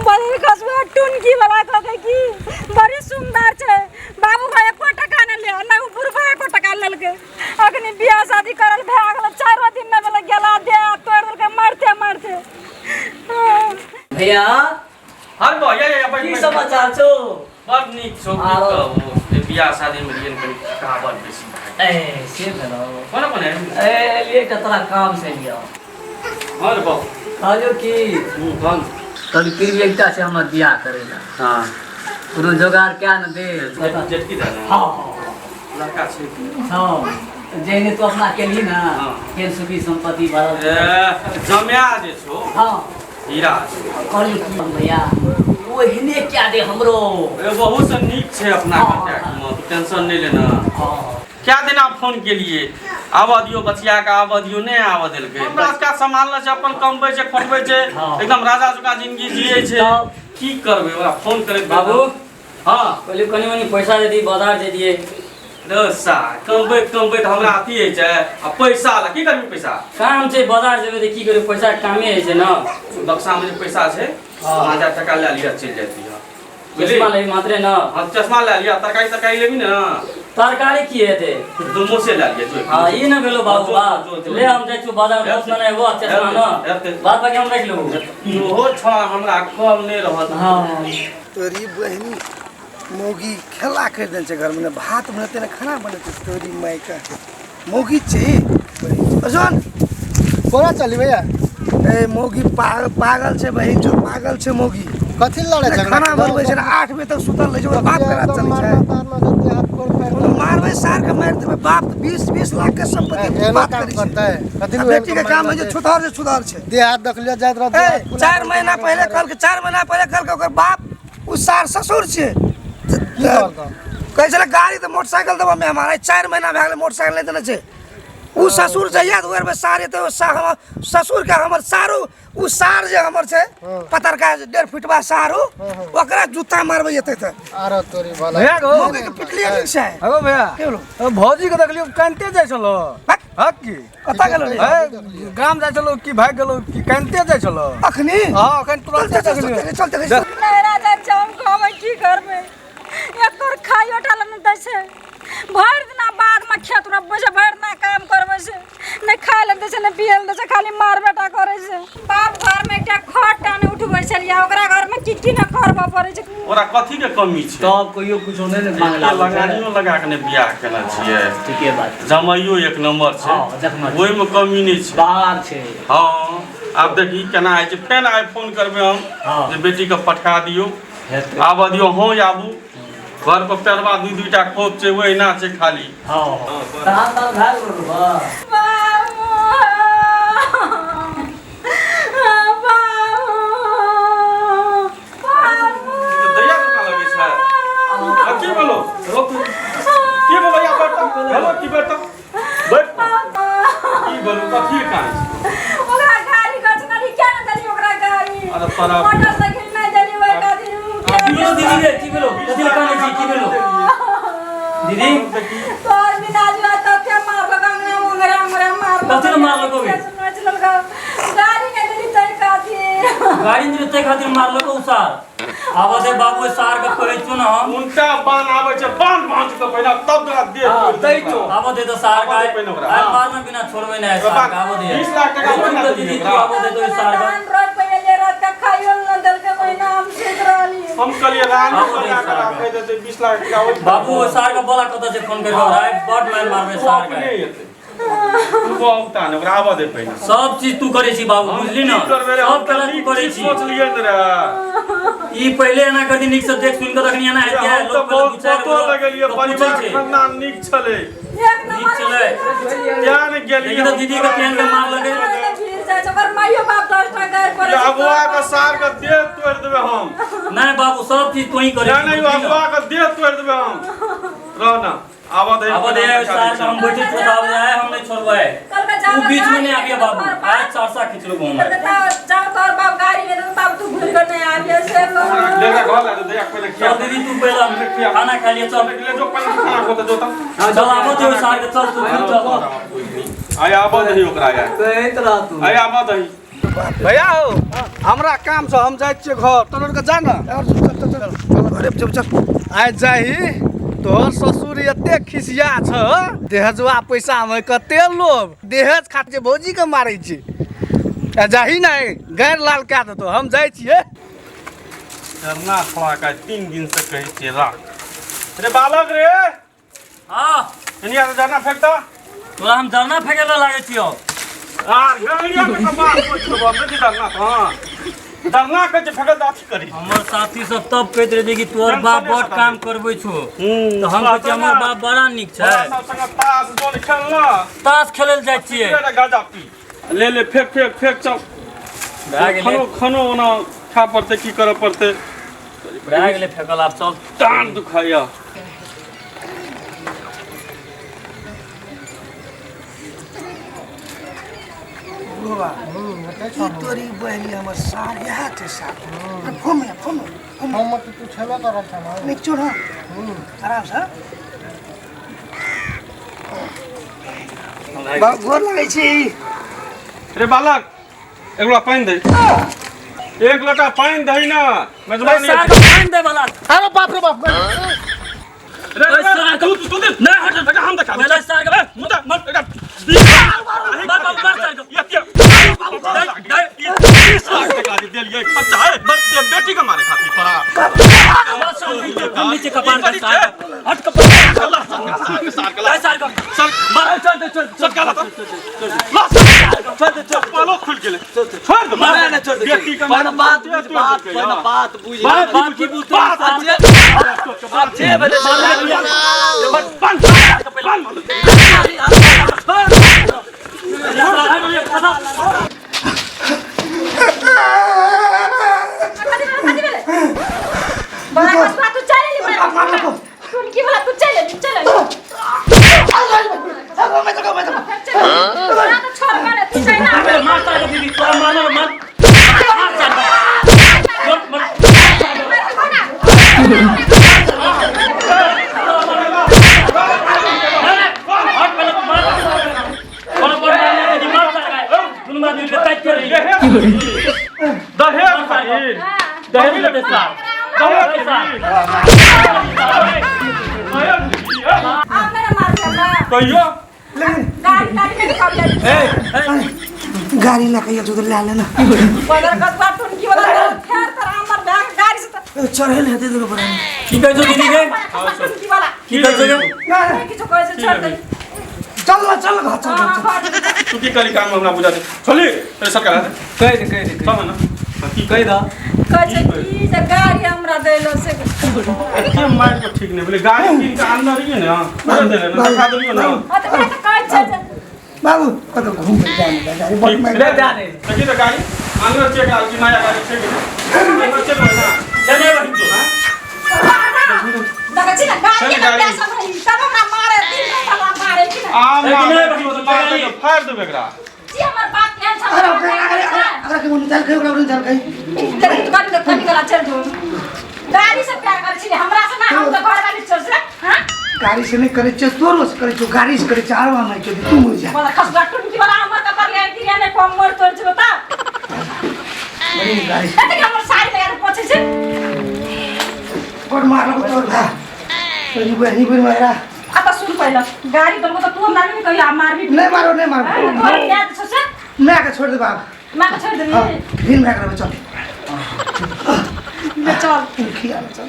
बड़ी कसबा टुनकी वाला कहे की बड़ी सुंदर छे बाबू भाई एको टका न ले ना ऊपर भाई एको टका लेल के अखनी बियाह शादी करल भे गेल 4 दिन में बोले गेला दे तोड़ देल के मारते मारते भैया हां भैया या की समाचार छो बड नीक छो की बियाह शादी में लियन करी काबर बेसी ए से भेलो कोन कोन ए लिए कतरा काम से लिया और बा आजो की कौन तभी फिर एकटा से हम बियाह करेला हां पुरो जोगार क्या न दे जेटकी दाना हां लड़का छे हां जेने तो अपना केली ना केन सुखी संपत्ति भरल जम्या जे छो हां हीरा करी की भैया वो हिने क्या दे हमरो ए बहुत से नीक छे अपना कांटेक्ट में टेंशन नहीं लेना हां क्या दिन आप फोन के लिए आवा दियो बचिया का आवा दियो नहीं आवा दिल के हमरा का संभालना छै अपन कमबै छै खटबै छै एकदम राजा जका जिंदगी जियै छै की करबे ओरा फोन करे बाबू हां कहलियो कनी मनी पैसा दे दी बाजार दे दिए दसा कमबै त हमरा अथी है छै आ पैसा ला की करबी पैसा काम छै बाजार जेबे त की करे पैसा कामे है छै ना बक्सा में पैसा छै 5000 टका ले लिया चल जाती है चश्मा ले मात्रे ना हां चश्मा ले लिया तरकारी लेबी ना तरकारी की हेते दोनों से ले लिया जो हां ई न भेलो बाबू बात ले हम जाइ छु बाजार दस ना एगो चश्मा ना बात बाकी हम रख लेबो ओहो छ हमरा कम नहीं रहत हां तोरी बहनी मोगी खेला कर दे घर में भात बनते ना खाना बनते तोरी माई का मोगी चाहिए अजन कोना चली भैया ए मोगी पागल छे बहिन जो पागल छे मोगी कथि लड़े झगड़ा खाना बनबै छे 8 बजे तक सुतल रहे छे बात करा चली छे मारबै सार के मार देबै बाप 20 लाख के संपत्ति बात करता है कथि बेटी के काम है जो छुधार छे देहात देख लिया जात रह 4 महीना पहले कल के 4 महीना पहले कल के ओकर बाप उ सार ससुर छे कैसे गाड़ी तो मोटरसाइकिल दबा में हमारा 4 महीना भए गेल मोटरसाइकिल नहीं देने छे उ ससुर जइया दुआर में सारे तो ससुर के हमर सारू उ सार जे हमर छे पतर का 1.5 फीटवा सारू ओकरा जूता मारबै जते त अरे तोरी भला भैया गो मोगे के पिटलिया ठीक छै हेलो भैया केलो भौजी के देखलियो कांते जाय छलो हक की कता गेलो रे गाम जाय छलो की भाग गेलो की कांते जाय छलो अखनी हां अखन तुरंत देखलियो चल नहीं राजा चाम कहबै की करबै एक तोर खाइयो डाल न दै छै भर दिना बाद में खेत रोपबै छै भर दिना काम करबै छै नै खाय ल दै छै नै पिए ल दै छै खाली मार बेटा करै छै बाप घर में एकटा खट टाने उठबै छलिया ओकरा घर में की न करबा पड़ै छै ओरा कथि के कमी छै तब कहियो कुछ नै ने मांगला लगानियो लगा के ने बियाह केना छियै ठीके बात जमाइयो एक नंबर छै ओइ में कमी नै छै बाहर छै हां आब देखी केना है छै फेन आइ फोन करबै हम जे बेटी के पठा दियो आब दियो हो आबू घर पर पेरवा दुईटा खोप छै ओइ ना छै खाली हां हां ता घर रोबा की बोलो रोक की बोलो या बेटा हेलो की बेटा बैठ की बोलो कथि का ओकरा गाड़ी गचनारी क्या न दली ओकरा गाड़ी अरे परा मोटरसाइकिल नै दली ओइ गाड़ी किलो दीदी रे की बोलो कथि काने छी की बोलो दीदी तोर बिना जो त के मार लगांगे ओंगरा मार कथि मार लगोगे गाड़ी नै दली तै खातिर गाड़ी नै तै खातिर मार लगो सार आवा दे बाबू सार के कहै छु न हम उनका बान आबै छै बान भांज के पहिला तब तोरा दे तै छु आवा दे तो सार का आ मार में बिना छोड़बै नै सार का आवा दे 20 लाख टका बोल तो दीदी तू आवा दे तो सार का रोज पहले ले रात का खाइयो न दल के महीना हम सीख रहली हम कलिए रानी लगा के रखे देते 20 लाख टका बाबू सार का बोला कत से फोन करबो भाई बड मार मारबे सार का तू को उता न ओकरा आवा दे पहिला सब चीज तू करे छी बाबू बुझली न सब कला तू करे छी सोच लिए न रे ई पहले एना कदी निक से देख सुन के रखनी ना है क्या लोग बहुत फोटो लगलिए परिवार खानदान निक छले एक निक चले जान गेलिए लेकिन तो दीदी का पेन के मार लगे फिर जाय छै पर माइयो बाप 10 टा गाय पर अगुआ के सार के देह तोड़ देबे हम नहीं बाबू सब चीज तू ही करे नहीं अगुआ के देह तोड़ देबे हम रहना आवा दे सार हम बैठे तो दाव जाए हम नहीं छोड़बे तू बीच में नहीं आबिए बाबू आज चारसा खींच लो घूम जाओ तोर बाप गाड़ी ले तो बाप तू भूल कर नहीं आबिए से ले जा घर ला दे पहले चल दीदी तू पहले खाना खा लिया चल ले जो पहले खाना को दे तो चल आबो तो सार के चल तू चल आया आबा दही ओकरा आया कहत रह तू आया आबा दही भैया हो हमरा काम से हम जाय छियै घर तोर के जा ना अरे चल चल आइ जाही तोहर ससुर एते खिसिया छ देहजवा पैसा में कते लोभ देहज खातिर भौजी के मारै छी जाही ना गैर लाल कए देतो हम जाय छियै करना थोड़ा का 3 दिन से कहे छियै राख रे बालक रे हां इनिया से जाना फेंकता तोरा हम जरना फेंके ला लागे छियो यार गहरिया के कपाल पोछ बम नहीं डरना हां डरना के जे फेंकल दाती करी हमर साथी सब तब कहत रहे कि तोर बाप बहुत काम करबै छो तो हम कहै हमर बाप बड़ा नीक छै संग ताश जोन खेलना ताश खेलल जाइ छियै गाजा पी ले फेंक फेंक फेंक चल भए गेलै खानो ओना खा पड़ते की करे पड़ते भए गेलै फेंकल आब चल टांग दुखाया तोरी बहनी हमर सार यहाँ थे सार फोन हम तू छेबे करल छ ना निक छोड़ आराम से बाप गोर लगै छी रे बालक एक लोटा पानी दे एक लोटा पानी दही ना मेजबानी साग पानी दे वाला अरे बाप रे बाप रे तू नहीं हट बेटा हम देखा मेला साग मुदा मत बेटा बाप मार साग ये खर्चा है बेटी का मारे खाती पड़ा नीचे कपार का साग हट कपार साग सर मार चल काला चल पालो खुल गेले छोड़ दे मारे ना छोड़ दे बेटी का बात बुझ बात की बुझ आप 6 बजे गाड़ी लगा ये तो ले लेना चढ़े लेते तो बड़ा की कहै छ दीदी के की कहै छ चल घर चल तू की करी काम हमरा बुझा दे चली तेरे सरकार कह दे चल ना की कह दा की जे गाड़ी हमरा देलो से के मार को ठीक नहीं बोले गाड़ी की अंदर ही है ना दे लेना दिखा दियो ना त मैं त कहै छै बाबू कत घूम के जाने गाड़ी बहुत महंगा ले जाने देखिए तो गाड़ी अंदर चेक आ की नया गाड़ी चेक अंदर चेक ना चले वही तो हां दादा जी ना गाड़ी के पैसा भरी तब हमरा मारे दिन में मारे कि ना मार दे फाड़ दे बेगरा जी हमर बात के अरे के मुन चल के गाड़ी गला चल जो गाड़ी से प्यार करे छी हमरा से ना हम तो घर वाली चल से हां गाड़ी से नहीं करे छ तोरो से करे छ गाड़ी से करे छ आरवा में के तू मर जा बोला खस गाटू की वाला हमर का कर ले कि ने कम मोर तोड़ छ बता बड़ी गाड़ी एते हमर साड़ी लगा के पछे छे कोड मारलो तो था तो ये बहनी पर मारा आता सुन पहले गाड़ी दलको तो तू हमरा नहीं कहिया मार भी नहीं मारो घर याद छ से मैं के छोड़ दे बाप मैं को छोड़ दे फिर मैं कर चल चल खिया चल